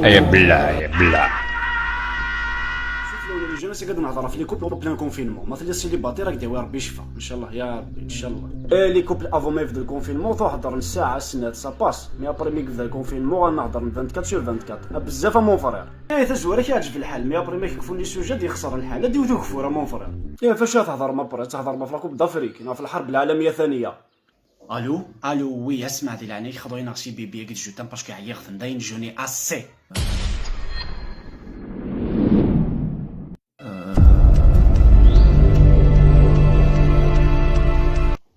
يا بلا يا بلا جالس قاعد نهضر في لي كوبل بلان كونفينمون مثلا السي لي باتي راك داوي ربي يشفى ان شاء الله يا ربي ان شاء الله. لي كوبل افون ما يبدا الكونفينمون تهضر الساعه السنات سا باس مي ابري مي يبدا الكونفينمون غنهضر 24 سور 24 بزاف مون فرير. تزويرك يعجب الحال مي ابري ما يكفوا لي سوجي يخسر الحال هادي وجو كفوره مون فرير. فاش تهضر ما برا تهضر ما في لاكوب دافريك في الحرب العالميه الثانيه. الو وي اسمع دي لعنيك خضوينا شي بيبي قلت جو تام باسكو عيا خفن داين جوني اسي.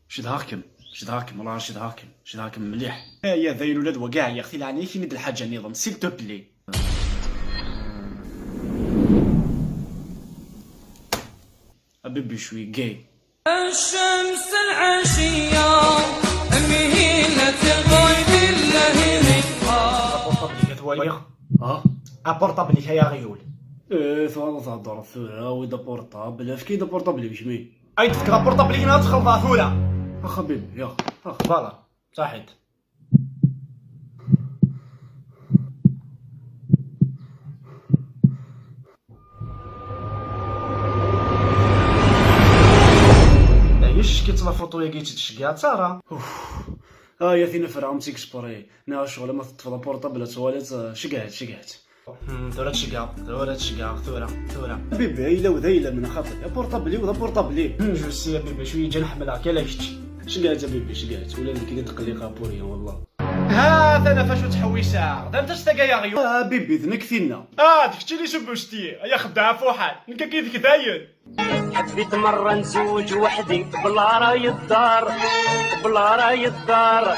شد هاكم والله شد هاكم مليح. يا ذاي الولاد وكاع يا اختي لعني كي ند الحاجه نظام سيل تو بلي. حبيبي شوي جاي. الشمس العشيه مهيله الغيب اللهيب. ابورطابليك توالي ابورطابليك يا غيول. تهضر ثورة ويدا بورطابل فكي دا بورطابلي بشمي اي تفكر بورطابلي هنا تخلطها ثورة حبيبي يا فوالا صحيت. ايش كيت لا فوتو يا كيت تشكيها ترى يا ثينا فرعون تيكسبوري نا شغل ما تطفى بورطابل تواليت شقعت ثورة تشقع ثورة بيبي هيلا وذيلا من خاطر يا بورطابلي وذا بورطابلي جو سي يا بيبي شويه جا نحملها كالا شقعت يا بيبي شقعت ولا اللي كي تقليقها بوريا والله. انا فاش تحويسها غدا انت تستقى يا غيو بيبي ذنك ثينا ديك اللي شبوشتي يا خدعه فوحال نلقى كيفك داين. حبيت مرة نزوج وحدي بلا راي الدار